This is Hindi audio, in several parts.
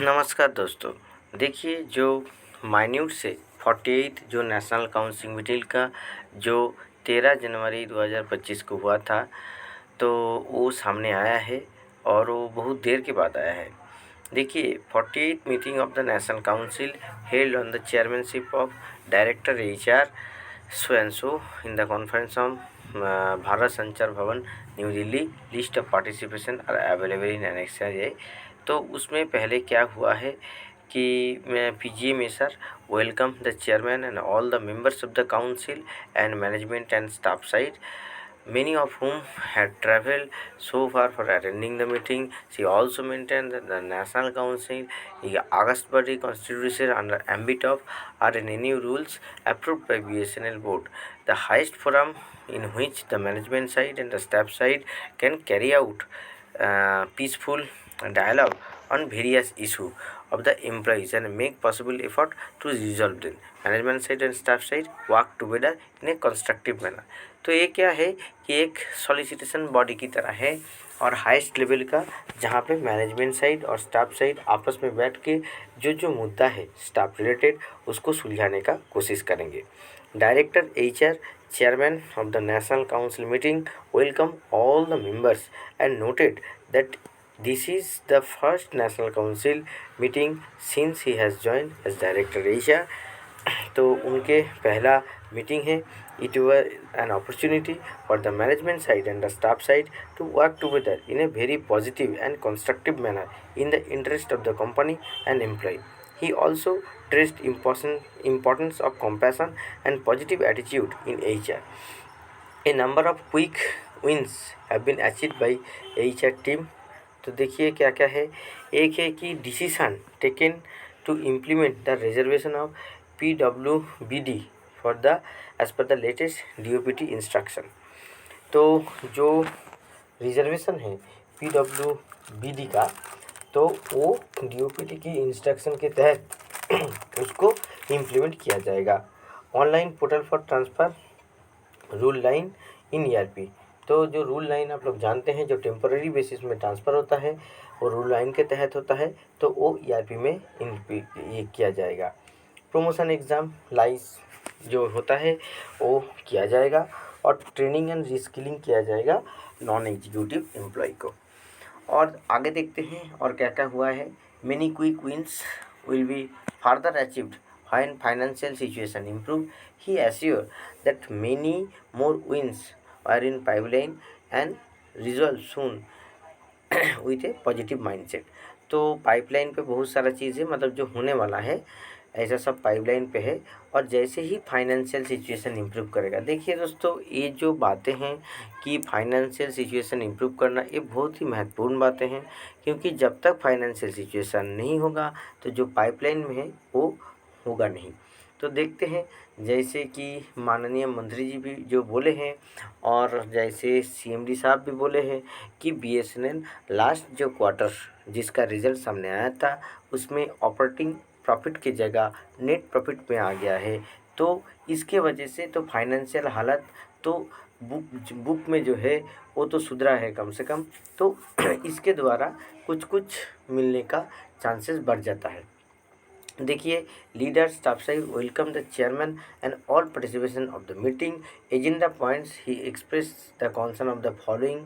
नमस्कार दोस्तों। देखिए, जो माइन्यूट से 48 जो नेशनल काउंसिल मीटिंग का जो 13 जनवरी 2025 को हुआ था, तो वो सामने आया है और वो बहुत देर के बाद आया है। देखिए, 48 meeting of the national council held on the chairmanship of director HR so in the conference of Bharat Sanchar Bhavan new Delhi. List of participation are available in annexure A. तो उसमें पहले क्या हुआ है कि PGA में sir welcome the chairman and all the members of the council and management and staff side, many of whom had traveled so far for attending the meeting. She also maintained that the National Council is August body constituted under ambit of RNNU rules approved by BSNL board, the highest forum in which the management side and the staff side can carry out peaceful dialogue on various issues of the employees and make possible effort to resolve them. Management side and staff side work together in a constructive manner. तो ये क्या है कि एक सॉलिसिटेशन बॉडी की तरह है और हाईएस्ट लेवल का, जहाँ पे मैनेजमेंट साइड और स्टाफ साइड आपस में बैठ के जो मुद्दा है स्टाफ रिलेटेड उसको सुलझाने का कोशिश करेंगे। Director HR chairman of the national council meeting welcome all the members and noted that this is the first national council meeting since he has join as director HR। तो उनके पहला मीटिंग है। It was an opportunity for the management side and the staff side to work together in a very positive and constructive manner in the interest of the company and employee. He also stressed importance of compassion and positive attitude in HR. A number of quick wins have been achieved by HR team. तो देखिए क्या क्या है। एक है कि decision taken to implement the reservation of PWBD for the as per the latest DOPT instruction. तो जो रिजर्वेशन है PWBD का, तो वो DOPT की इंस्ट्रक्शन के तहत उसको इम्प्लीमेंट किया जाएगा। Online portal for transfer rule line in ERP। तो जो रूल लाइन आप लोग जानते हैं, जो टेम्पररी बेसिस में ट्रांसफ़र होता है वो रूल लाइन के तहत होता है, तो वो ERP में ये किया जाएगा। प्रमोशन एग्ज़ाम लाइस जो होता है वो किया जाएगा और ट्रेनिंग एंड रिस्किलिंग किया जाएगा नॉन एग्जीक्यूटिव एम्प्लॉय को। और आगे देखते हैं और क्या क्या हुआ है। Many quick wins will be further achieved when financial situation improve. He assure that many more wins are in pipeline and resolve soon with a positive mindset. तो पाइपलाइन पे बहुत सारा चीज़ है, मतलब जो होने वाला है ऐसा सब पाइपलाइन पे है। और जैसे ही फाइनेंशियल सिचुएशन इम्प्रूव करेगा, देखिए दोस्तों, ये जो बातें हैं कि फाइनेंशियल सिचुएशन इम्प्रूव करना, ये बहुत ही महत्वपूर्ण बातें हैं, क्योंकि जब तक फाइनेंशियल सिचुएशन नहीं होगा तो जो पाइपलाइन में है वो होगा नहीं। तो देखते हैं, जैसे कि माननीय मंत्री जी भी जो बोले हैं और जैसे CMD साहब भी बोले हैं कि BSNL लास्ट जो क्वार्टर जिसका रिज़ल्ट सामने आया था उसमें ऑपरेटिंग प्रॉफिट की जगह नेट प्रॉफिट में आ गया है। तो इसके वजह से तो फाइनेंशियल हालत तो बुक में जो है वो तो सुधरा है कम से कम। तो इसके द्वारा कुछ मिलने का चांसेस बढ़ जाता है। देखिए, leader staff side welcome the chairman and all participation of the meeting. Agenda points he express the concern of the following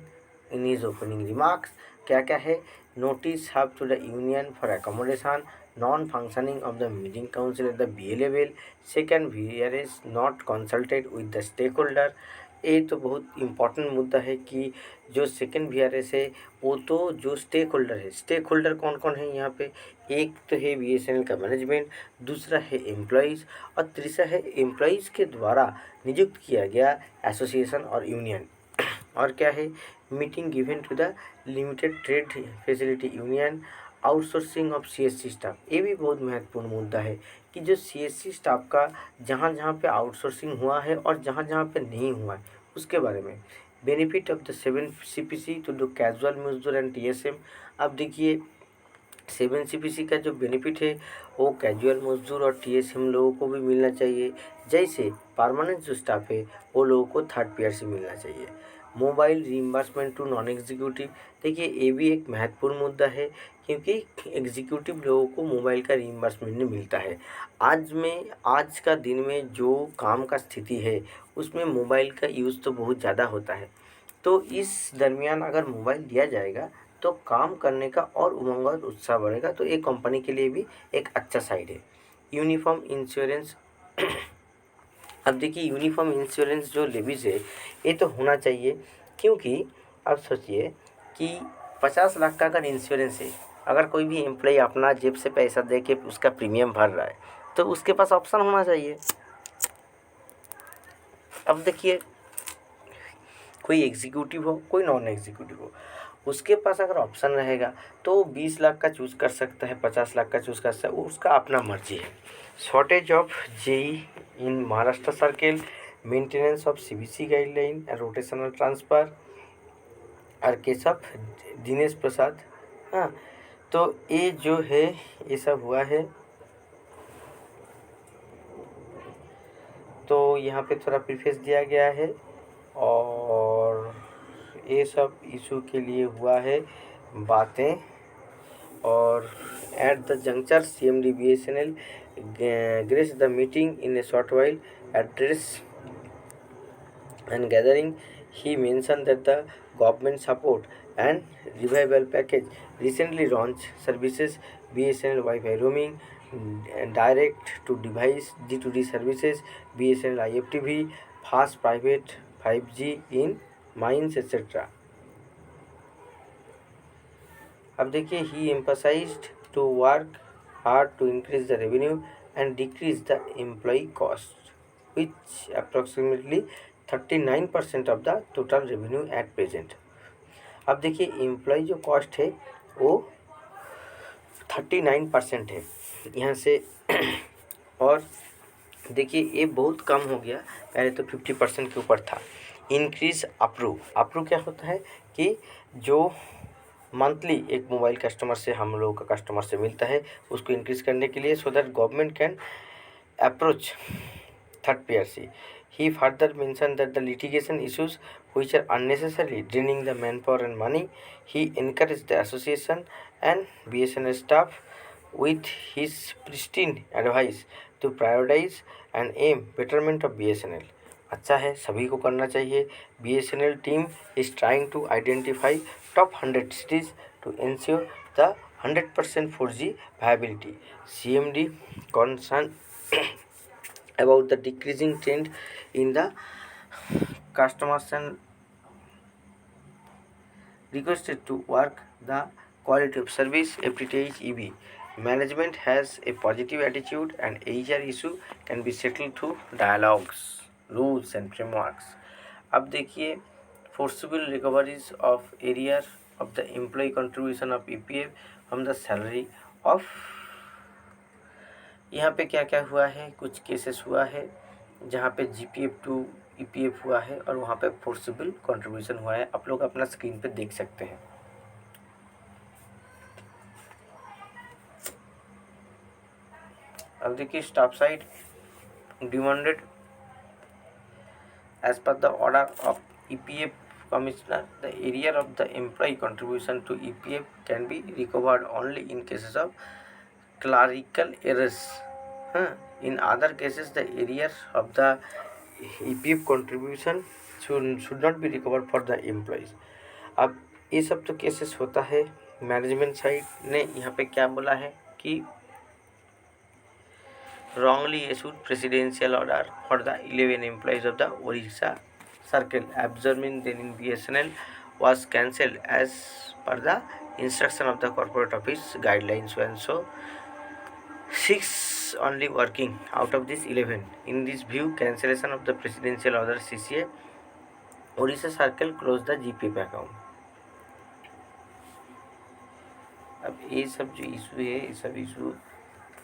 in his opening remarks. क्या क्या है। Notice have to the union for accommodation non functioning of the meeting council at the BA level. Second, VRS not consulted with the stake holder. ये तो बहुत इम्पॉर्टेंट मुद्दा है कि जो सेकेंड VRS है वो तो जो स्टेक होल्डर है, स्टेक होल्डर कौन कौन है यहाँ पे, एक तो है BSNL का मैनेजमेंट, दूसरा है एम्प्लॉयज़ और तीसरा है एम्प्लॉयज़ के द्वारा नियुक्त किया गया एसोसिएशन और यूनियन। और क्या है, meeting given to the limited trade facility union, outsourcing of CSC staff. ये भी बहुत महत्वपूर्ण मुद्दा है कि जो CSC स्टाफ का जहाँ जहाँ पे आउटसोर्सिंग हुआ है और जहाँ जहाँ पे नहीं हुआ है उसके बारे में। Benefit of the 7 CPC to the casual मजदूर एंड TSM। अब देखिए, 7 CPC का जो बेनिफिट है वो कैजुअल मजदूर और TSM लोगों को भी मिलना चाहिए, जैसे परमानेंट जो स्टाफ है वो लोगों को थर्ड PRC मिलना चाहिए। Mobile reimbursement to non executive. देखिए ये भी एक महत्वपूर्ण मुद्दा है, क्योंकि एग्जीक्यूटिव लोगों को मोबाइल का रीइंबर्समेंट नहीं मिलता है। आज का दिन में जो काम का स्थिति है उसमें मोबाइल का यूज़ तो बहुत ज़्यादा होता है। तो इस दरमियान अगर मोबाइल दिया जाएगा तो काम करने का और उमंग और उत्साह बढ़ेगा। तो एक कंपनी के लिए भी एक अच्छा साइड है। यूनिफॉर्म इंश्योरेंस अब देखिए यूनिफॉर्म इंश्योरेंस जो लेवीज है ये तो होना चाहिए, क्योंकि अब सोचिए कि 50 लाख का अगर इंश्योरेंस है, अगर कोई भी एम्प्लॉय अपना जेब से पैसा दे के उसका प्रीमियम भर रहा है तो उसके पास ऑप्शन होना चाहिए। अब देखिए कोई एग्जीक्यूटिव हो कोई नॉन एग्जीक्यूटिव हो, उसके पास अगर ऑप्शन रहेगा तो 20 लाख का चूज़ कर सकता है, 50 लाख का चूज़ कर सकता है, वो उसका अपना मर्जी है। Shortage of JE in Maharashtra circle, maintenance of CBC guideline and rotational transfer, और केशव दिनेश प्रसाद। हाँ, तो ये जो है ये सब हुआ है। तो यहाँ पे थोड़ा प्रीफेस दिया गया है और ये सब इशू के लिए हुआ है बातें। और at the juncture CMD BSNL graced the meeting in a short while address and gathering. He mentioned that the government support and revival package recently launched services BSNL Wi-Fi roaming, direct to device D2D services, BSNL IFTV, fast private 5G in mines etc. अब देखिए ही emphasized to work hard to increase the revenue and decrease the employee cost, which approximately 39% of the total revenue at present. अब देखिए एम्प्लॉय जो कॉस्ट है वो 39% है यहाँ से और देखिए ये बहुत कम हो गया, पहले तो 50% के ऊपर था। इंक्रीज अप्रूव क्या होता है कि जो मंथली एक मोबाइल कस्टमर से हम लोगों का कस्टमर से मिलता है उसको इंक्रीज करने के लिए, so that government can approach third PRC. He further mentioned that the litigation issues which are unnecessarily draining the manpower and money, he encouraged the association and BSNL staff with his pristine advice to prioritize and aim betterment of BSNL. अच्छा है, सभी को करना चाहिए। BSNL team is trying to identify top 100 cities to ensure the 100% 4G viability. CMD concerned about the decreasing trend in the customers and requested to work the quality of service FTTH EV. Management has a positive attitude and HR issue can be settled through dialogues, rules and frameworks. अब देखिए forcible recoveries of area of the employee contribution of EPF from the salary of, यहाँ पे क्या क्या हुआ है, कुछ केसेस हुआ है जहाँ पे GPF टू EPF हुआ है और वहाँ पे फोर्सिबल कंट्रीब्यूशन हुआ है। आप लोग अपना स्क्रीन पे देख सकते हैं। अब देखिए staff side demanded as per the order of EPF commissioner the area of the employ contribution to EPF can be recovered only in cases of clerical errors. In other cases, the area of the EPF contribution should not be recovered for the employees. अब ये सब तो केसेस होता है। मैनेजमेंट साइड ने यहाँ पे क्या बोला है कि wrongly issued presidential order for the 11 employees of the Orissa Circle absorbing then in BSNL was cancelled as per the instruction of the corporate office guidelines, and so 6 only working out of this 11. In this view, cancellation of the presidential order CCA Orissa Circle closed the GPF account. अब ये सब जो इशू है, ये सब इशू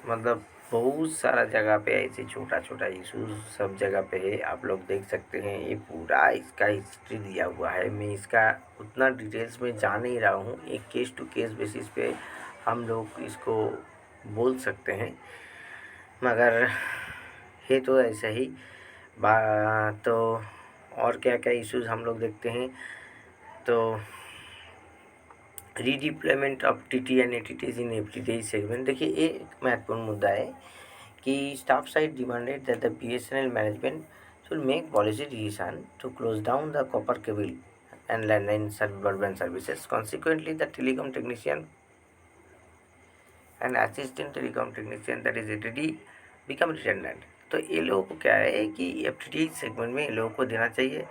मतलब बहुत सारा जगह पे ऐसे छोटा छोटा इशू सब जगह पे है। आप लोग देख सकते हैं ये पूरा इसका हिस्ट्री दिया हुआ है। मैं इसका उतना डिटेल्स में जा नहीं रहा हूँ, एक केस टू केस बेसिस पे हम लोग इसको बोल सकते हैं, मगर है तो ऐसा ही तो और क्या क्या इश्यूज हम लोग देखते हैं। तो redeployment of TT and ATTs in FTTH segment, देखिए ये एक महत्वपूर्ण मुद्दा है कि staff side demanded that the BSNL management should make policy decision to close down the copper cable and landline broadband services. Consequently, the telecom technician and assistant telecom technician, that is ATT, become redundant. तो ये लोगों को क्या है कि FTTH सेगमेंट में ये लोगों को देना चाहिए।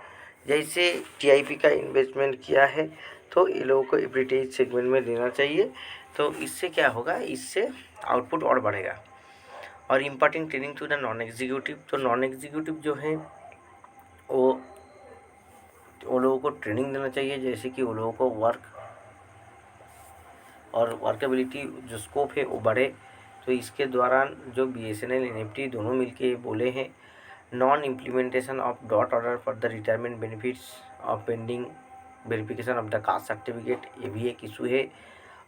जैसे TIP का इन्वेस्टमेंट किया है तो ये लोगों को FTTH सेगमेंट में देना चाहिए। तो इससे क्या होगा, इससे आउटपुट और बढ़ेगा। और imparting training to the non executive, तो नॉन एग्जीक्यूटिव जो है वो लोगों को ट्रेनिंग देना चाहिए, जैसे कि वो लोगों को वर्क और वर्केबिलिटी जो स्कोप है वो बढ़े। तो इसके दौरान जो BSNL NFT दोनों मिलके बोले हैं, non implementation of dot order for the retirement benefits of pending verification of the caste certificate, ये भी एक इशू है।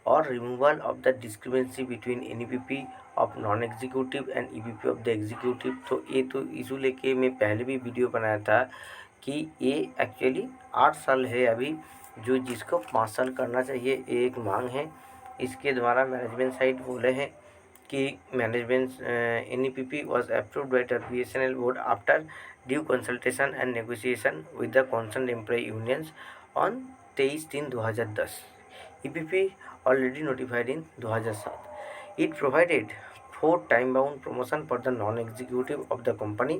और removal of the discrepancy between NEPP of non executive and EPP of the executive. तो ये तो इशू लेके मैं पहले भी वीडियो बनाया था कि ये एक्चुअली 8 साल है अभी, जो जिसको 5 साल करना चाहिए, ये एक मांग है। इसके द्वारा मैनेजमेंट साइड बोले हैं कि management NEPP was approved by the BSNL board after due consultation and negotiation with the concern employ unions on 23/3/2010। EPP already notified in 2007. It provided 4 time-bound promotion for the non-executive of the company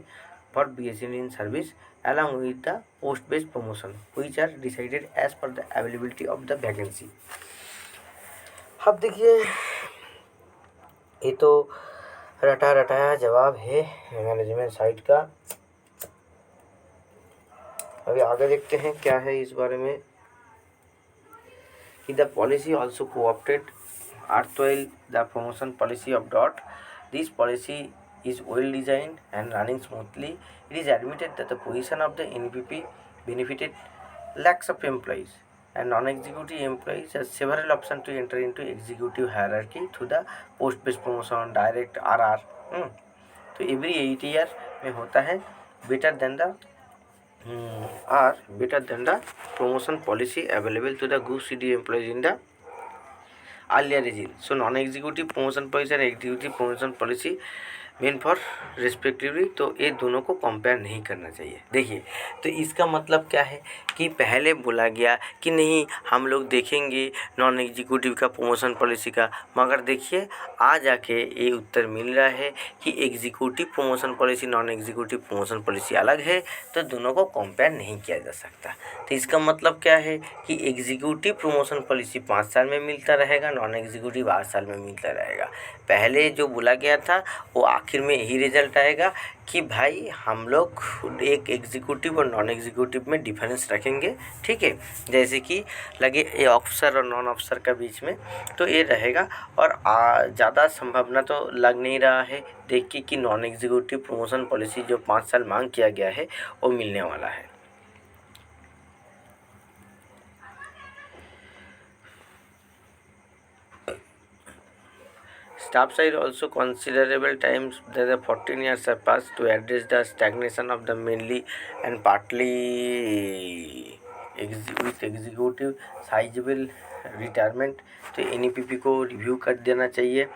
for BSNL in service, along with the post-based promotion, which are decided as per the availability of the vacancy. अब देखिए ये तो रटाया जवाब है मैनेजमेंट साइड का। अभी आगे देखते हैं क्या है इस बारे में कि the policy also co-opted erstwhile the promotion policy of DOT. This policy is well designed and running smoothly. It is admitted that the position of the NEPP benefited lakhs of employees, and non-executive employees have several options to enter into executive hierarchy through the post-based promotion, direct RR. तो every 8 year में होता है, better than the promotion policy available to the good CD employees in the earlier regime. So non-executive promotion policy and executive promotion policy main for respectively, तो ये दोनों को कंपेयर नहीं करना चाहिए। देखिए तो इसका मतलब क्या है कि पहले बोला गया कि नहीं हम लोग देखेंगे नॉन एग्जीक्यूटिव का प्रमोशन पॉलिसी का, मगर देखिए आ जाके ये उत्तर मिल रहा है कि executive promotion policy non executive promotion policy अलग है, तो दोनों को कंपेयर नहीं किया जा सकता। तो इसका मतलब क्या है कि एग्जीक्यूटिव प्रमोशन पॉलिसी 5 साल में मिलता रहेगा, नॉन एग्जीक्यूटिव 8 साल में मिलता रहेगा। पहले जो बोला गया था वो आखिर में यही रिजल्ट आएगा कि भाई हम लोग एक एग्जीक्यूटिव और नॉन एग्जीक्यूटिव में डिफरेंस रखेंगे, ठीक है, जैसे कि लगे ये ऑफिसर और नॉन ऑफिसर का बीच में, तो ये रहेगा। और ज़्यादा संभावना तो लग नहीं रहा है देखिए कि नॉन एग्जीक्यूटिव प्रमोशन पॉलिसी जो 5 साल मांग किया गया है वो मिलने वाला है। Staff side also considerable times that the 14 years have passed to address the stagnation of the mainly and partly with executive sizable retirement। तो NEPP को रिव्यू कर देना चाहिए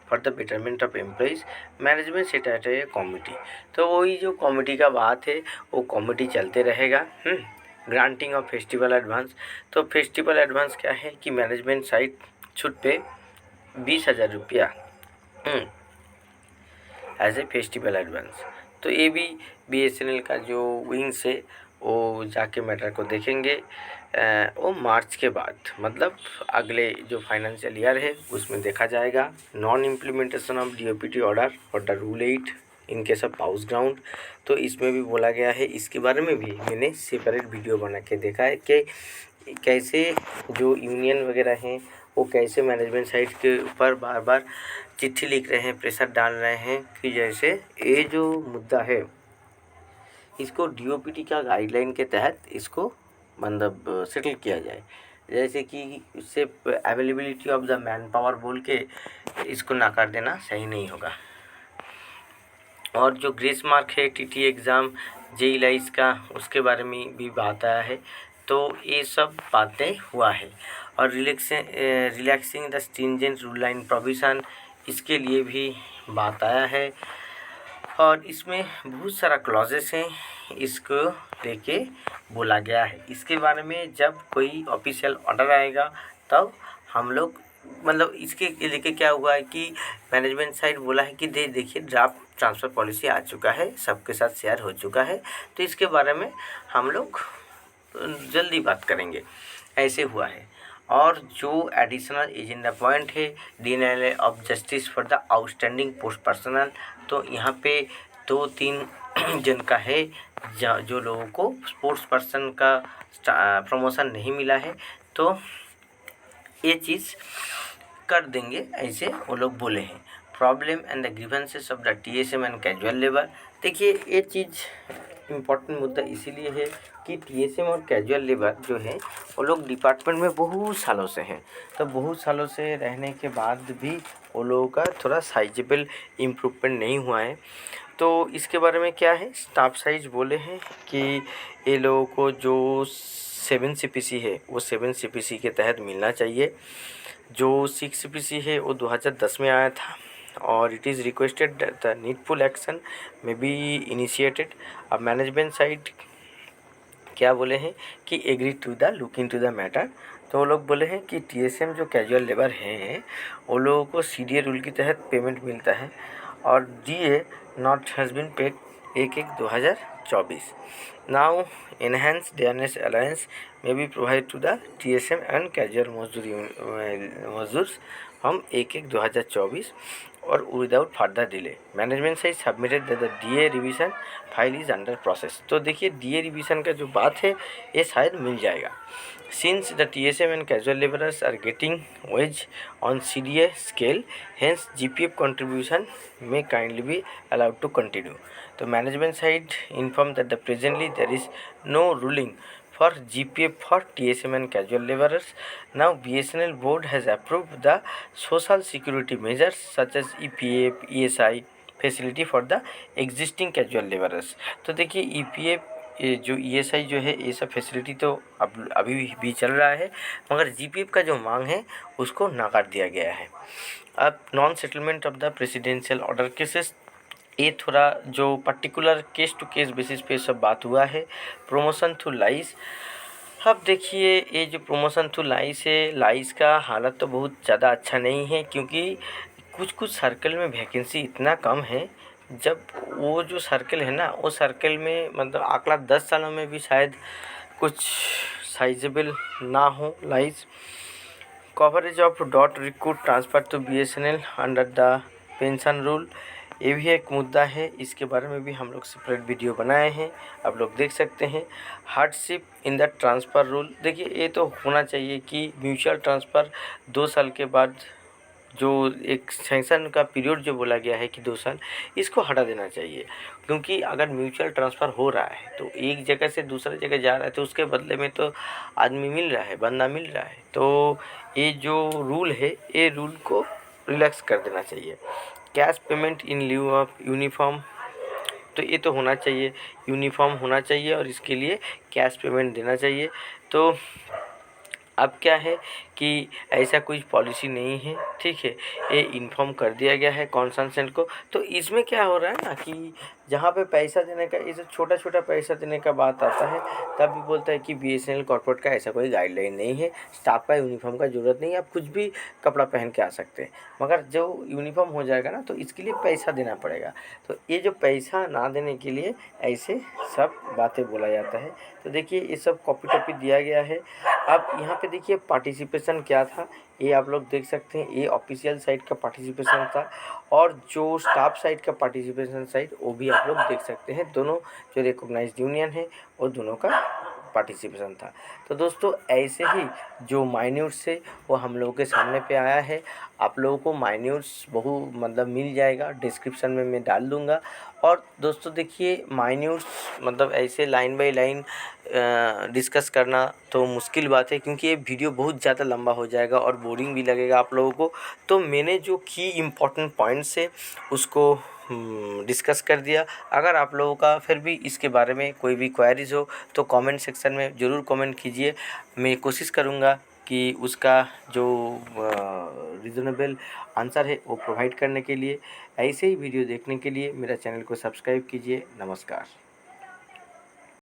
for the betterment of employees. Management set है कमेटी, तो वही जो कमेटी का बात है वो कमेटी चलते रहेगा। ग्रांटिंग ऑफ फेस्टिवल एडवांस, तो फेस्टिवल एडवांस क्या है कि मैनेजमेंट साइड छूट पे 20,000 रुपया एज ए फेस्टिवल एडवांस। तो ये भी BSNL का जो विंग्स है वो जाके मैटर को देखेंगे वो मार्च के बाद, मतलब अगले जो फाइनेंशियल ईयर है उसमें देखा जाएगा। Non implementation of DOPT order for the rule 8 in case of house ground, तो इसमें भी बोला गया है। इसके बारे में भी मैंने सेपरेट वीडियो बना के देखा है कि कैसे जो यूनियन वगैरह हैं वो कैसे मैनेजमेंट साइड के ऊपर बार बार चिट्ठी लिख रहे हैं, प्रेशर डाल रहे हैं कि जैसे ये जो मुद्दा है इसको DOPT का गाइडलाइन के तहत इसको मतलब सेटल किया जाए। जैसे कि इससे availability of the man power बोल के इसको नकार देना सही नहीं होगा। और जो ग्रेस मार्क है TT एग्ज़ाम जेई लाइस का उसके बारे में भी बात आया है। तो ये सब बातें हुआ है। और relaxing the stringent rule line provision, इसके लिए भी बात आया है। और इसमें बहुत सारा क्लॉजेस हैं, इसको लेके बोला गया है। इसके बारे में जब कोई ऑफिशियल ऑर्डर आएगा तब हम लोग मतलब इसके लेके क्या हुआ है कि मैनेजमेंट साइड बोला है कि देखिए ड्राफ्ट ट्रांसफ़र पॉलिसी आ चुका है, सबके साथ शेयर हो चुका है, तो इसके बारे में हम लोग जल्दी बात करेंगे, ऐसे हुआ है। और जो एडिशनल एजेंडा पॉइंट है, denial of justice for the outstanding post personal, तो यहाँ पे 2-3 जन का है जो लोगों को स्पोर्ट्स पर्सन का प्रमोशन नहीं मिला है, तो ये चीज़ कर देंगे, ऐसे वो लोग बोले हैं। Problem and the grievances of the TSM and casual labour, देखिए ये चीज़ इम्पोर्टेंट मुद्दा इसीलिए है कि टीएसएम और कैजुअल लेबर जो है वो लोग डिपार्टमेंट में बहुत सालों से हैं, तो बहुत सालों से रहने के बाद भी वो लोगों का थोड़ा साइजेबल इम्प्रूवमेंट नहीं हुआ है। तो इसके बारे में क्या है, स्टाफ साइज बोले हैं कि ये लोगों को जो 7 CPC है वो 7 CPC के तहत मिलना चाहिए। जो 6 CPC है वो 2010 में आया था, और it is requested the needful action may be initiated. अब मैनेजमेंट साइड क्या बोले हैं कि agree to the look into the matter, तो वो लोग बोले हैं कि टीएसएम जो कैजुअल लेबर हैं वो लोगों को सीडीए रूल के तहत पेमेंट मिलता है, और DA not has been paid 1/1/2024। Now enhance dearness allowance may be provide to the TSM and casual मजदूर हम 1/1/2024 और without further delay. Management side submitted the DA revision file is under process. तो देखिए डीए रिवीजन का जो बात है ये शायद मिल जाएगा। Since the TSM and casual laborers are getting wage on CDA scale, hence GPF contribution may kindly be allowed to continue. तो management side informed that the presently there is no ruling for GPF for TSM and casual laborers. Now BSNL board has approved the social security measures such as EPF, ESI facility for the existing casual laborers. तो देखिए EPF ये जो ESI जो है ये सब फैसिलिटी तो अब अभी भी चल रहा है, मगर GPF का जो मांग है उसको नकार दिया गया है। अब non settlement of the presidential order cases, ये थोड़ा जो particular case to case basis पे सब बात हुआ है। प्रमोशन थ्रू लाइस, अब देखिए ये जो प्रमोशन थ्रू लाइस है, लाइस का हालत तो बहुत ज़्यादा अच्छा नहीं है, क्योंकि कुछ सर्कल में वैकेंसी इतना कम है, जब वो जो सर्कल है ना वो सर्कल में मतलब अगला 10 सालों में भी शायद कुछ साइजेबल ना हो लाइस। Coverage of DoT recruit transfer to BSNL under the pension rule, ये भी एक मुद्दा है, इसके बारे में भी हम लोग सेपरेट वीडियो बनाए हैं, आप लोग देख सकते हैं। Hardship in the transfer rule, देखिए ये तो होना चाहिए कि म्यूचुअल ट्रांसफ़र 2 साल के बाद जो एक सैंक्शन का पीरियड जो बोला गया है कि 2 साल, इसको हटा देना चाहिए। क्योंकि अगर म्यूचुअल ट्रांसफ़र हो रहा है तो एक जगह से दूसरी जगह जा रहा है, तो उसके बदले में तो आदमी मिल रहा है, बंदा मिल रहा है, तो ये जो रूल है ये रूल को रिलैक्स कर देना चाहिए। Cash payment in lieu of uniform, तो ये तो होना चाहिए, यूनिफॉर्म होना चाहिए और इसके लिए कैश पेमेंट देना चाहिए। तो अब क्या है कि ऐसा कोई पॉलिसी नहीं है, ठीक है, ये इन्फॉर्म कर दिया गया है कॉन्सेंट को। तो इसमें क्या हो रहा है ना कि जहाँ पे पैसा देने का, इसे छोटा छोटा पैसा देने का बात आता है, तब भी बोलता है कि BSNL कॉर्पोरेट का ऐसा कोई गाइडलाइन नहीं है, स्टाफ का यूनिफॉर्म का ज़रूरत नहीं है, आप कुछ भी कपड़ा पहन के आ सकते हैं, मगर जो यूनिफॉर्म हो जाएगा ना तो इसके लिए पैसा देना पड़ेगा। तो ये जो पैसा ना देने के लिए ऐसे सब बातें बोला जाता है। तो देखिए ये सब कॉपी टॉपी दिया गया है। अब यहाँ पे देखिए पार्टिसिपेशन क्या था, ये आप लोग देख सकते हैं, ये ऑफिशियल साइट का पार्टिसिपेशन था, और जो स्टाफ साइट का पार्टिसिपेशन साइट वो भी आप लोग देख सकते हैं। दोनों जो रिकॉग्नाइज्ड यूनियन है वो दोनों का पार्टिसिपेशन था। तो दोस्तों ऐसे ही जो माइन्यूट्स है वो हम लोगों के सामने पे आया है। आप लोगों को माइन्यूट्स मतलब मिल जाएगा, डिस्क्रिप्शन में मैं डाल दूँगा। और दोस्तों देखिए माइन्यूट्स मतलब ऐसे लाइन बाय लाइन डिस्कस करना तो मुश्किल बात है, क्योंकि ये वीडियो बहुत ज़्यादा लंबा हो जाएगा और बोरिंग भी लगेगा आप लोगों को। तो मैंने जो की इम्पोर्टेंट पॉइंट्स है उसको डिस्कस कर दिया। अगर आप लोगों का फिर भी इसके बारे में कोई भी क्वेरीज़ हो तो कमेंट सेक्शन में ज़रूर कमेंट कीजिए। मैं कोशिश करूँगा कि उसका जो रीज़नेबल आंसर है वो प्रोवाइड करने के लिए। ऐसे ही वीडियो देखने के लिए मेरा चैनल को सब्सक्राइब कीजिए। नमस्कार।